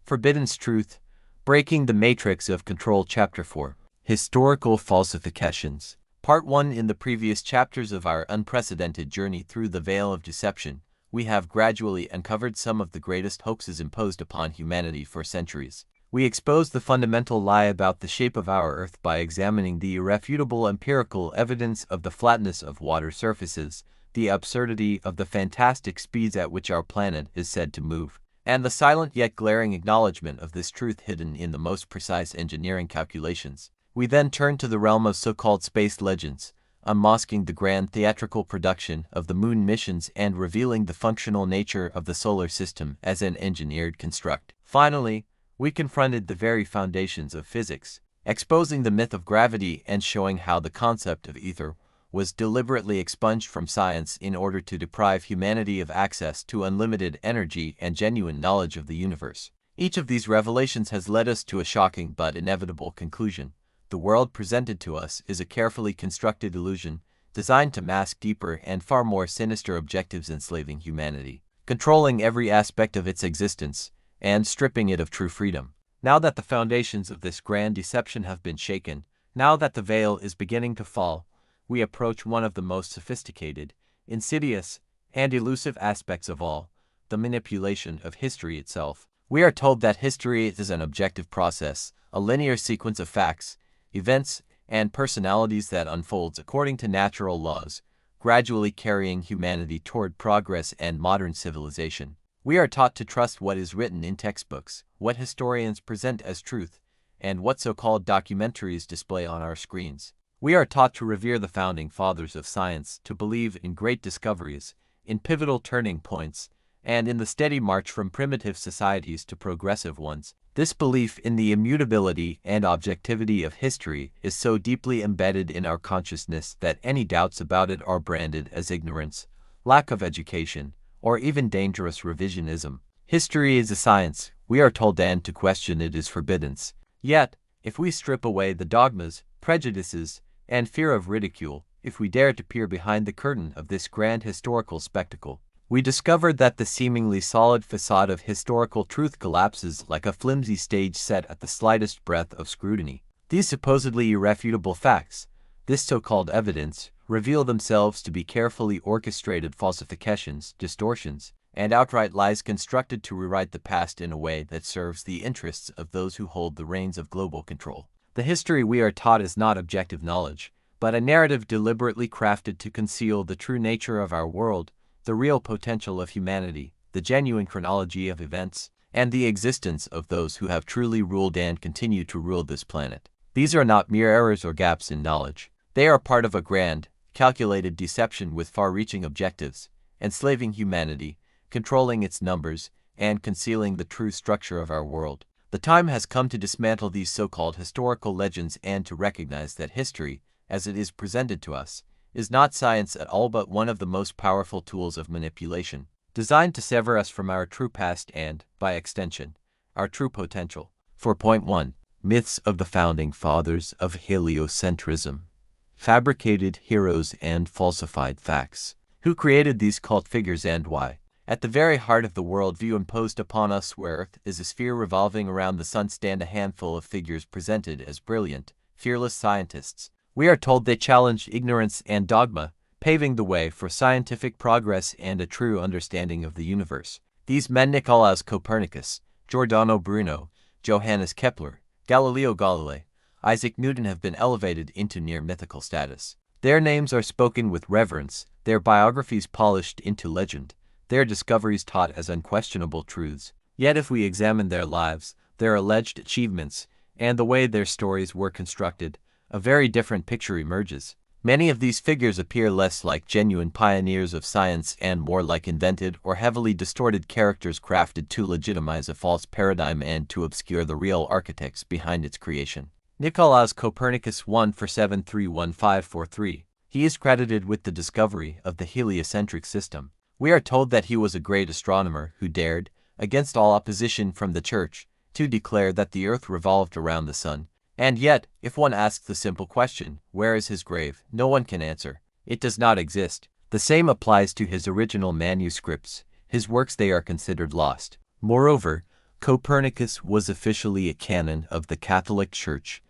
Forbidden's Truth, Breaking the Matrix of Control Chapter 4. Historical Falsifications. Part 1. In the previous chapters of our unprecedented journey through the veil of deception, we have gradually uncovered some of the greatest hoaxes imposed upon humanity for centuries. We exposed the fundamental lie about the shape of our Earth by examining the irrefutable empirical evidence of the flatness of water surfaces, the absurdity of the fantastic speeds at which our planet is said to move, and the silent yet glaring acknowledgement of this truth hidden in the most precise engineering calculations. We then turned to the realm of so-called space legends, unmasking the grand theatrical production of the moon missions and revealing the functional nature of the solar system as an engineered construct. Finally, we confronted the very foundations of physics, exposing the myth of gravity and showing how the concept of ether was deliberately expunged from science in order to deprive humanity of access to unlimited energy and genuine knowledge of the universe. Each of these revelations has led us to a shocking but inevitable conclusion. The world presented to us is a carefully constructed illusion designed to mask deeper and far more sinister objectives enslaving humanity, controlling every aspect of its existence, and stripping it of true freedom. Now that the foundations of this grand deception have been shaken, now that the veil is beginning to fall, we approach one of the most sophisticated, insidious, and elusive aspects of all, the manipulation of history itself. We are told that history is an objective process, a linear sequence of facts, events, and personalities that unfolds according to natural laws, gradually carrying humanity toward progress and modern civilization. We are taught to trust what is written in textbooks, what historians present as truth, and what so-called documentaries display on our screens. We are taught to revere the founding fathers of science, to believe in great discoveries, in pivotal turning points, and in the steady march from primitive societies to progressive ones. This belief in the immutability and objectivity of history is so deeply embedded in our consciousness that any doubts about it are branded as ignorance, lack of education, or even dangerous revisionism. History is a science, we are told, and to question it is forbidden. Yet, if we strip away the dogmas, prejudices, and fear of ridicule, if we dare to peer behind the curtain of this grand historical spectacle, we discover that the seemingly solid facade of historical truth collapses like a flimsy stage set at the slightest breath of scrutiny. These supposedly irrefutable facts, this so-called evidence, reveal themselves to be carefully orchestrated falsifications, distortions, and outright lies constructed to rewrite the past in a way that serves the interests of those who hold the reins of global control. The history we are taught is not objective knowledge, but a narrative deliberately crafted to conceal the true nature of our world, the real potential of humanity, the genuine chronology of events, and the existence of those who have truly ruled and continue to rule this planet. These are not mere errors or gaps in knowledge. They are part of a grand, calculated deception with far-reaching objectives, enslaving humanity, controlling its numbers, and concealing the true structure of our world. The time has come to dismantle these so-called historical legends and to recognize that history, as it is presented to us, is not science at all but one of the most powerful tools of manipulation, designed to sever us from our true past and, by extension, our true potential. 4.1. Myths of the Founding Fathers of Heliocentrism. Fabricated heroes and falsified facts. Who created these cult figures and why? At the very heart of the worldview imposed upon us, where Earth is a sphere revolving around the sun, stand a handful of figures presented as brilliant, fearless scientists. We are told they challenged ignorance and dogma, paving the way for scientific progress and a true understanding of the universe. These men, Nicolaus Copernicus, Giordano Bruno, Johannes Kepler, Galileo Galilei, Isaac Newton, have been elevated into near mythical status. Their names are spoken with reverence, their biographies polished into legend, their discoveries taught as unquestionable truths. Yet if we examine their lives, their alleged achievements, and the way their stories were constructed, a very different picture emerges. Many of these figures appear less like genuine pioneers of science and more like invented or heavily distorted characters crafted to legitimize a false paradigm and to obscure the real architects behind its creation. Nicolaus Copernicus, 1473153. He is credited with the discovery of the heliocentric system. We are told that he was a great astronomer who dared, against all opposition from the Church, to declare that the Earth revolved around the sun. And yet, if one asks the simple question, where is his grave, no one can answer. It does not exist. The same applies to his original manuscripts. His works, they are considered lost. Moreover, Copernicus was officially a canon of the Catholic Church,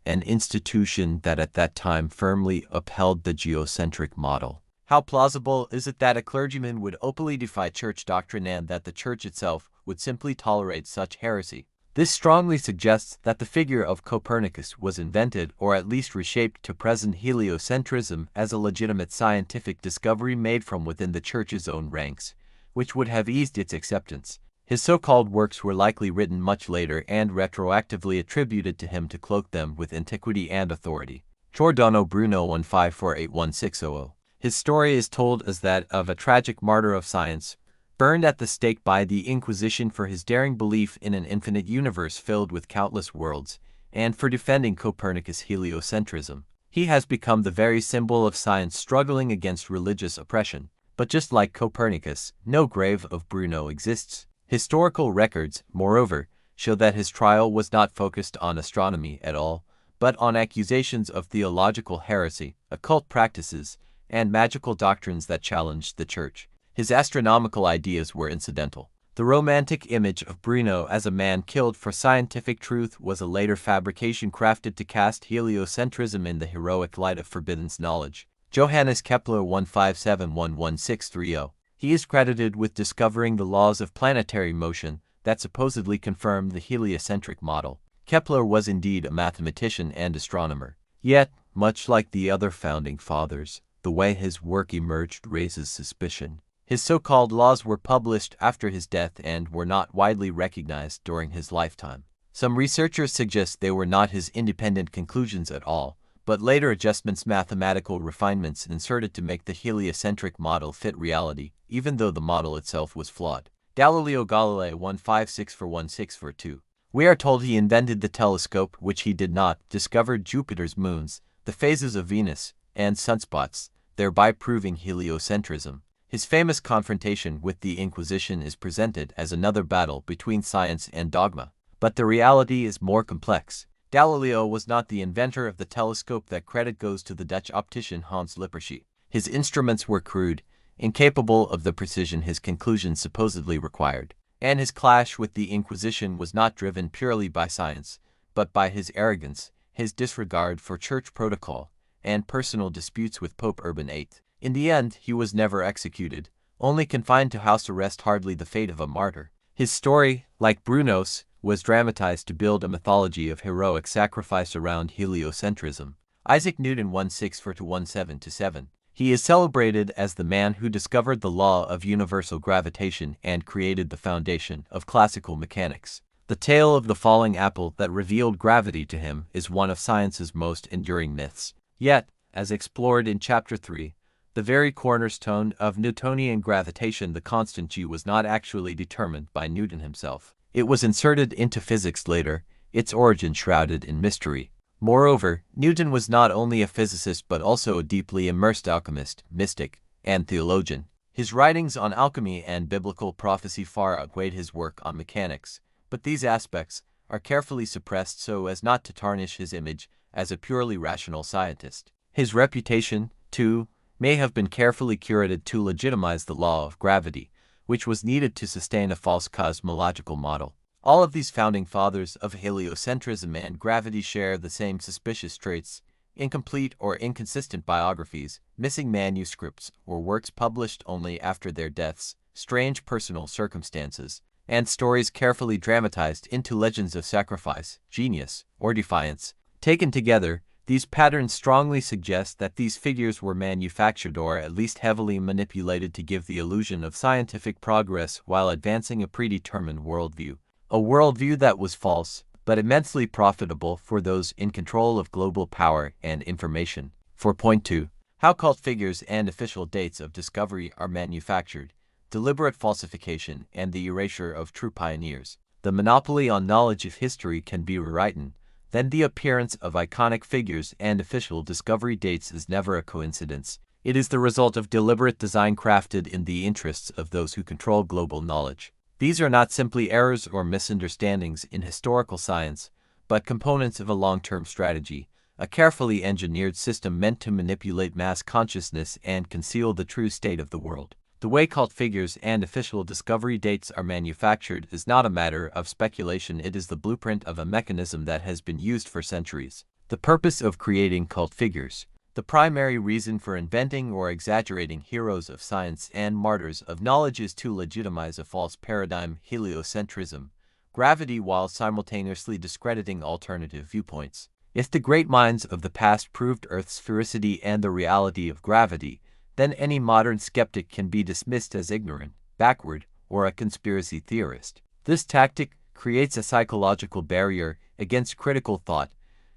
an institution that at that time firmly upheld the geocentric model. How plausible is it that a clergyman would openly defy church doctrine and that the church itself would simply tolerate such heresy? This strongly suggests that the figure of Copernicus was invented or at least reshaped to present heliocentrism as a legitimate scientific discovery made from within the church's own ranks, which would have eased its acceptance. His so-called works were likely written much later and retroactively attributed to him to cloak them with antiquity and authority. Giordano Bruno 15481600. His story is told as that of a tragic martyr of science, burned at the stake by the Inquisition for his daring belief in an infinite universe filled with countless worlds, and for defending Copernicus' heliocentrism. He has become the very symbol of science struggling against religious oppression. But just like Copernicus, no grave of Bruno exists. Historical records, moreover, show that his trial was not focused on astronomy at all, but on accusations of theological heresy, occult practices, and magical doctrines that challenged the Church. His astronomical ideas were incidental. The romantic image of Bruno as a man killed for scientific truth was a later fabrication crafted to cast heliocentrism in the heroic light of forbidden knowledge. Johannes Kepler 15711630. He is credited with discovering the laws of planetary motion that supposedly confirmed the heliocentric model. Kepler was indeed a mathematician and astronomer. Yet, much like the other founding fathers, the way his work emerged raises suspicion. His so-called laws were published after his death and were not widely recognized during his lifetime. Some researchers suggest they were not his independent conclusions at all, but later adjustments, mathematical refinements inserted to make the heliocentric model fit reality, even though the model itself was flawed. Galileo Galilei 15641642. We are told he invented the telescope, which he did not, discovered Jupiter's moons, the phases of Venus, and sunspots, thereby proving heliocentrism. His famous confrontation with the Inquisition is presented as another battle between science and dogma. But the reality is more complex. Galileo was not the inventor of the telescope. That credit goes to the Dutch optician Hans Lippershey. His instruments were crude, incapable of the precision his conclusions supposedly required. And his clash with the Inquisition was not driven purely by science, but by his arrogance, his disregard for church protocol, and personal disputes with Pope Urban VIII. In the end, he was never executed, only confined to house arrest, hardly the fate of a martyr. His story, like Bruno's, was dramatized to build a mythology of heroic sacrifice around heliocentrism. Isaac Newton 16421727. He is celebrated as the man who discovered the law of universal gravitation and created the foundation of classical mechanics. The tale of the falling apple that revealed gravity to him is one of science's most enduring myths. Yet, as explored in Chapter 3, the very cornerstone of Newtonian gravitation, the constant G, was not actually determined by Newton himself. It was inserted into physics later, its origin shrouded in mystery. Moreover, Newton was not only a physicist but also a deeply immersed alchemist, mystic, and theologian. His writings on alchemy and biblical prophecy far outweighed his work on mechanics, but these aspects are carefully suppressed so as not to tarnish his image as a purely rational scientist. His reputation, too, may have been carefully curated to legitimize the law of gravity, which was needed to sustain a false cosmological model. All of these founding fathers of heliocentrism and gravity share the same suspicious traits: incomplete or inconsistent biographies, missing manuscripts or works published only after their deaths, strange personal circumstances, and stories carefully dramatized into legends of sacrifice, genius, or defiance. Taken together, these patterns strongly suggest that these figures were manufactured or at least heavily manipulated to give the illusion of scientific progress while advancing a predetermined worldview. A worldview that was false, but immensely profitable for those in control of global power and information. 4.2. How cult figures and official dates of discovery are manufactured, deliberate falsification, and the erasure of true pioneers. The monopoly on knowledge of history can be rewritten. Then the appearance of iconic figures and official discovery dates is never a coincidence. It is the result of deliberate design crafted in the interests of those who control global knowledge. These are not simply errors or misunderstandings in historical science, but components of a long-term strategy, a carefully engineered system meant to manipulate mass consciousness and conceal the true state of the world. The way cult figures and official discovery dates are manufactured is not a matter of speculation, it is the blueprint of a mechanism that has been used for centuries. The purpose of creating cult figures. The primary reason for inventing or exaggerating heroes of science and martyrs of knowledge is to legitimize a false paradigm, heliocentrism, gravity, while simultaneously discrediting alternative viewpoints. If the great minds of the past proved Earth's sphericity and the reality of gravity, then any modern skeptic can be dismissed as ignorant, backward, or a conspiracy theorist. This tactic creates a psychological barrier against critical thought,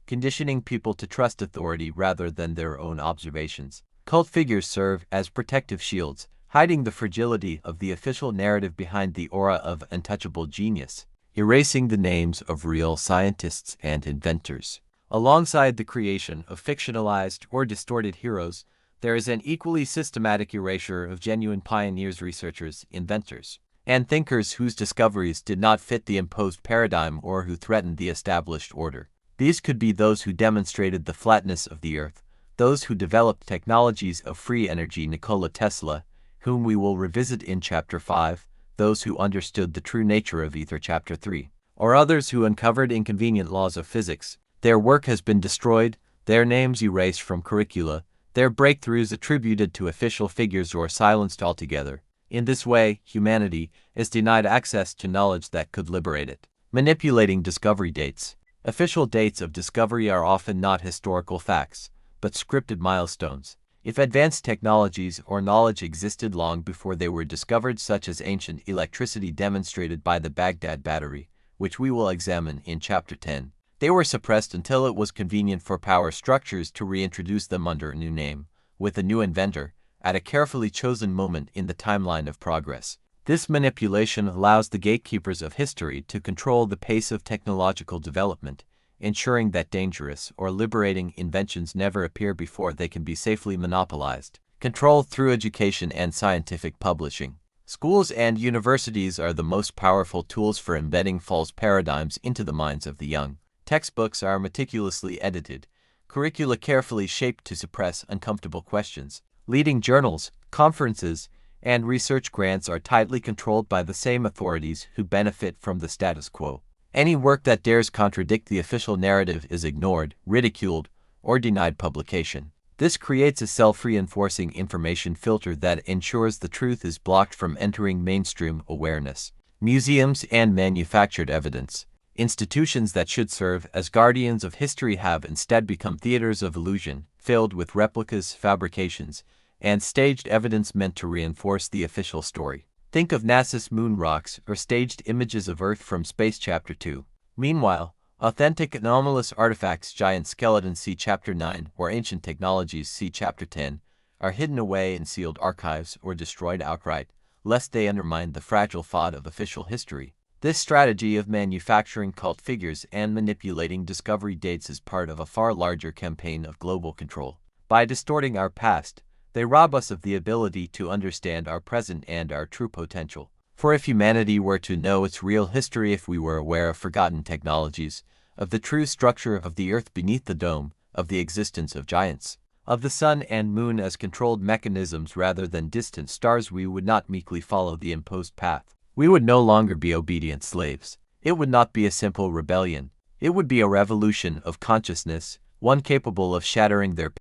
conditioning people to trust authority rather than their own observations. Cult figures serve as protective shields, hiding the fragility of the official narrative behind the aura of untouchable genius, erasing the names of real scientists and inventors. Alongside the creation of fictionalized or distorted heroes, there is an equally systematic erasure of genuine pioneers, researchers, inventors, and thinkers whose discoveries did not fit the imposed paradigm or who threatened the established order. These could be those who demonstrated the flatness of the Earth, those who developed technologies of free energy, Nikola Tesla, whom we will revisit in Chapter 5, those who understood the true nature of ether, Chapter 3, or others who uncovered inconvenient laws of physics. Their work has been destroyed, their names erased from curricula, their breakthroughs attributed to official figures or silenced altogether. In this way, humanity is denied access to knowledge that could liberate it. Manipulating discovery dates. Official dates of discovery are often not historical facts, but scripted milestones. If advanced technologies or knowledge existed long before they were discovered, such as ancient electricity demonstrated by the Baghdad battery, which we will examine in Chapter 10, they were suppressed until it was convenient for power structures to reintroduce them under a new name, with a new inventor, at a carefully chosen moment in the timeline of progress. This manipulation allows the gatekeepers of history to control the pace of technological development, ensuring that dangerous or liberating inventions never appear before they can be safely monopolized. Control through education and scientific publishing. Schools and universities are the most powerful tools for embedding false paradigms into the minds of the young. Textbooks are meticulously edited, curricula carefully shaped to suppress uncomfortable questions. Leading journals, conferences, and research grants are tightly controlled by the same authorities who benefit from the status quo. Any work that dares contradict the official narrative is ignored, ridiculed, or denied publication. This creates a self-reinforcing information filter that ensures the truth is blocked from entering mainstream awareness. Museums and manufactured evidence. Institutions that should serve as guardians of history have instead become theaters of illusion, filled with replicas, fabrications, and staged evidence meant to reinforce the official story. Think of NASA's moon rocks or staged images of Earth from space, Chapter 2. Meanwhile, authentic anomalous artifacts, giant skeletons, see Chapter 9, or ancient technologies, see Chapter 10, are hidden away in sealed archives or destroyed outright, lest they undermine the fragile faade of official history. This strategy of manufacturing cult figures and manipulating discovery dates is part of a far larger campaign of global control. By distorting our past, they rob us of the ability to understand our present and our true potential. For if humanity were to know its real history, if we were aware of forgotten technologies, of the true structure of the Earth beneath the dome, of the existence of giants, of the sun and moon as controlled mechanisms rather than distant stars, we would not meekly follow the imposed path. We would no longer be obedient slaves. It would not be a simple rebellion. It would be a revolution of consciousness, one capable of shattering their